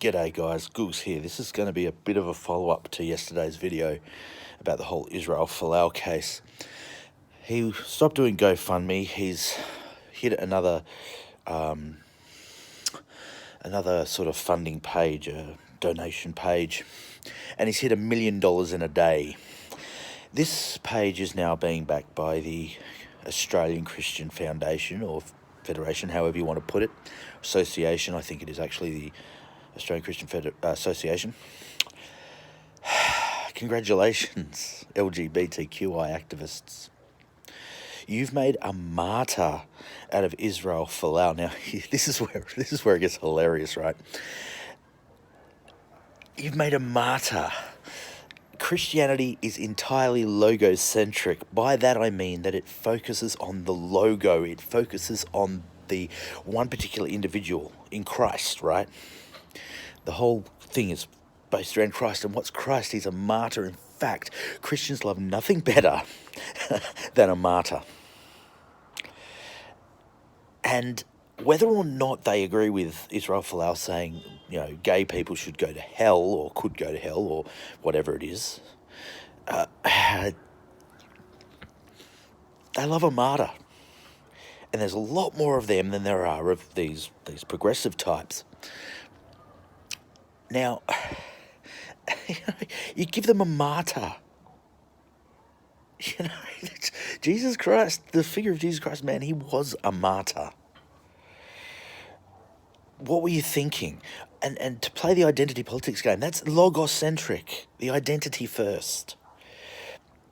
G'day guys, Googs here. This is going to be a bit of a follow-up to yesterday's video about the whole Israel Folau case. He stopped doing GoFundMe. He's hit another sort of funding page, a donation page, and he's hit $1 million in a day. This page is now being backed by the Australian Christian Foundation, or Federation, however you want to put it. Association, I think it is actually the Australian Christian Association. Congratulations, LGBTQI activists. You've made a martyr out of Israel Folau. Now, this is where it gets hilarious, right? You've made a martyr. Christianity is entirely logocentric. By that I mean that it focuses on the logo. It focuses on the one particular individual in Christ, right? The whole thing is based around Christ. And what's Christ? He's a martyr. In fact, Christians love nothing better than a martyr. And whether or not they agree with Israel Folau saying, gay people should go to hell or could go to hell or whatever it is, they love a martyr. And there's a lot more of them than there are of these progressive types. Now, you give them a martyr. Jesus Christ, the figure of Jesus Christ, man, he was a martyr. What were you thinking? And to play the identity politics game, that's logocentric, the identity first.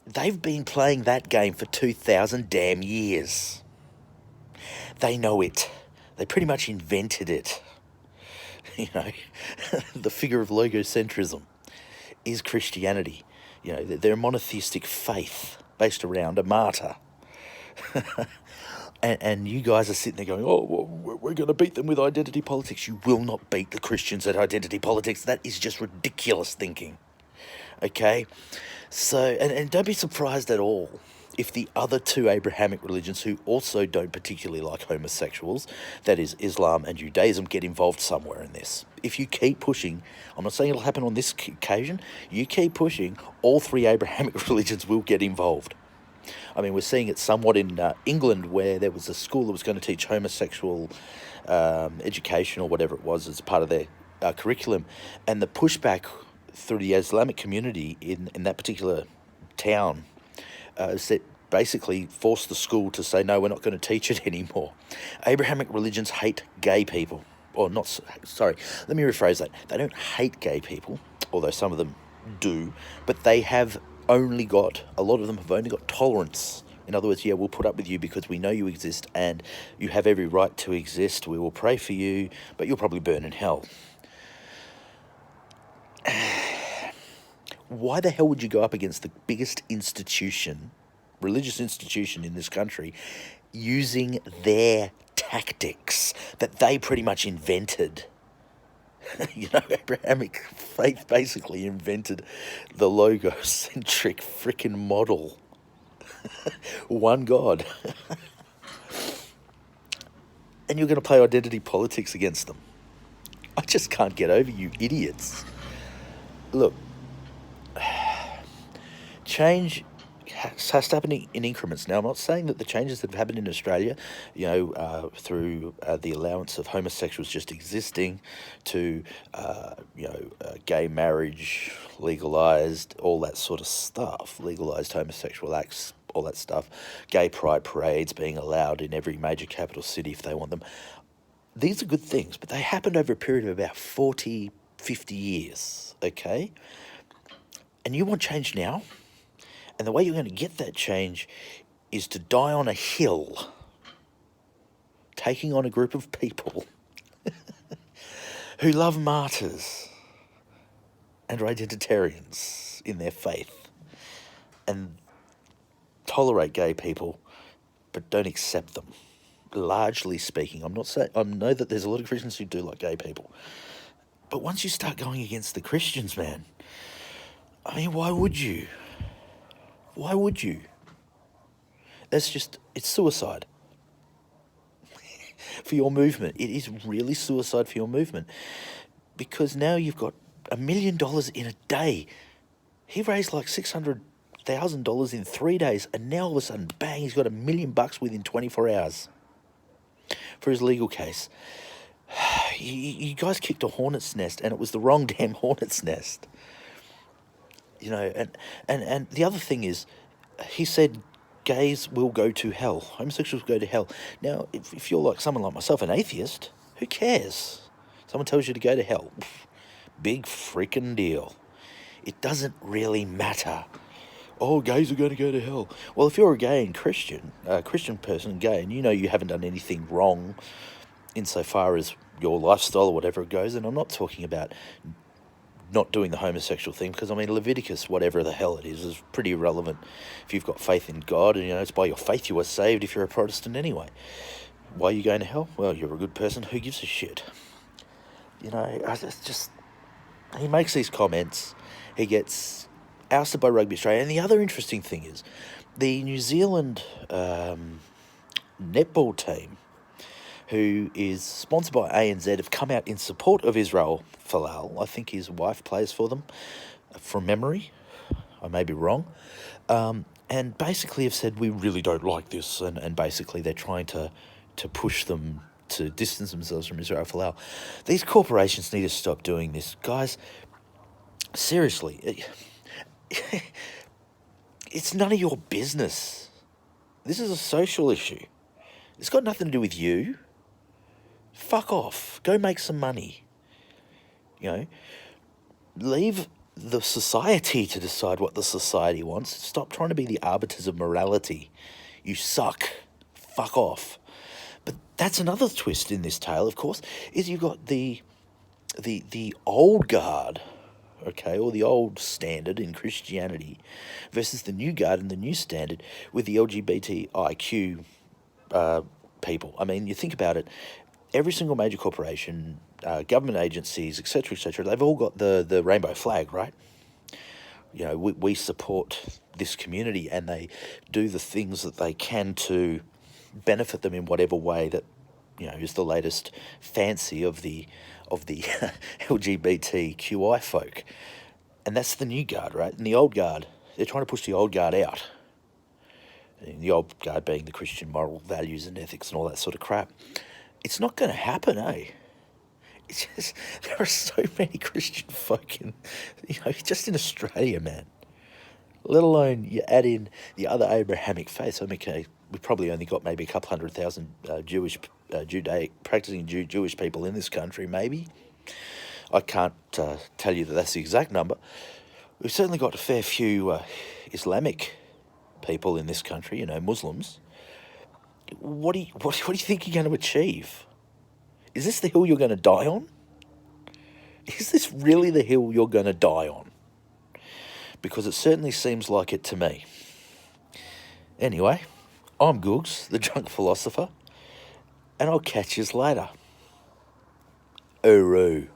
They've been playing that game for 2,000 damn years. They know it. They pretty much invented it. The figure of logocentrism is Christianity. They're a monotheistic faith based around a martyr. and you guys are sitting there going, oh, well, we're going to beat them with identity politics. You will not beat the Christians at identity politics. That is just ridiculous thinking. Okay? So, and don't be surprised at all if the other two Abrahamic religions, who also don't particularly like homosexuals, that is Islam and Judaism, get involved somewhere in this. If you keep pushing, I'm not saying it'll happen on this occasion, you keep pushing, all three Abrahamic religions will get involved. I mean, we're seeing it somewhat in England, where there was a school that was going to teach homosexual education or whatever it was as part of their curriculum, and the pushback through the Islamic community in that particular town basically forced the school to say, no, we're not going to teach it anymore. Abrahamic religions hate gay people. Or not, sorry, let me rephrase that. They don't hate gay people, although some of them do, but they have only got, a lot of them have only got tolerance. In other words, we'll put up with you because we know you exist and you have every right to exist. We will pray for you, but you'll probably burn in hell. Why the hell would you go up against the biggest institution, religious institution in this country, using their tactics that they pretty much invented? Abrahamic faith basically invented the logocentric frickin' model. One God. And you're going to play identity politics against them. I just can't get over you idiots. Look, change has to happen in increments. Now, I'm not saying that the changes that have happened in Australia, through the allowance of homosexuals just existing to, gay marriage legalised, all that sort of stuff, legalised homosexual acts, all that stuff, gay pride parades being allowed in every major capital city if they want them. These are good things, but they happened over a period of about 40, 50 years, okay? And you want change now? And the way you're going to get that change is to die on a hill, taking on a group of people who love martyrs and are identitarians in their faith and tolerate gay people but don't accept them, largely speaking. I'm not saying, I know that there's a lot of Christians who do like gay people, but once you start going against the Christians, man, I mean, why would you? Why would you? It's suicide for your movement. It is really suicide for your movement. because now you've got $1 million in a day. He raised like $600,000 in 3 days, and now all of a sudden, bang, he's got $1 million within 24 hours for his legal case. You guys kicked a hornet's nest, and it was the wrong damn hornet's nest. You know, and the other thing is, he said gays will go to hell, homosexuals go to hell. Now, if you're like someone like myself, an atheist, who cares? Someone tells you to go to hell. Big freaking deal. It doesn't really matter. Oh, gays are going to go to hell. Well, if you're a gay and Christian, Christian person, gay, and you know you haven't done anything wrong insofar as your lifestyle or whatever it goes, and I'm not talking about not doing the homosexual thing, because I mean Leviticus, whatever the hell it is pretty irrelevant if you've got faith in God, and you know it's by your faith you are saved if you're a Protestant anyway. Why are you going to hell? Well, you're a good person. Who gives a shit? You know, it's just, he makes these comments, he gets ousted by Rugby Australia, and the other interesting thing is the New Zealand netball team, who is sponsored by ANZ, have come out in support of Israel Folau. I think his wife plays for them, from memory. I may be wrong. And basically have said, we really don't like this. And basically they're trying to push them to distance themselves from Israel Folau. These corporations need to stop doing this. Guys, seriously, it's none of your business. This is a social issue. It's got nothing to do with you. Fuck off. Go make some money. You know, leave the society to decide what the society wants. Stop trying to be the arbiters of morality. You suck. Fuck off. But that's another twist in this tale, of course, is you've got the old guard, okay, or the old standard in Christianity versus the new guard and the new standard with the LGBTIQ people. I mean, you think about it, every single major corporation, government agencies, etc., they've all got the rainbow flag, right? You know, we support this community, and they do the things that they can to benefit them in whatever way that, you know, is the latest fancy of the LGBTQI folk. And that's the new guard, right? And the old guard, they're trying to push the old guard out. And the old guard being the Christian moral values and ethics and all that sort of crap. It's not going to happen, eh? It's just, there are so many Christian folk in, you know, just in Australia, man. Let alone you add in the other Abrahamic faiths. I mean, okay, we probably only got maybe a couple 100,000 practicing Jewish people in this country, maybe. I can't tell you that that's the exact number. We've certainly got a fair few Islamic people in this country, you know, Muslims. What do you think you're going to achieve? Is this the hill you're going to die on? Is this really the hill you're going to die on? Because it certainly seems like it to me. Anyway, I'm Googs, the drunk philosopher, and I'll catch yous later. Uru.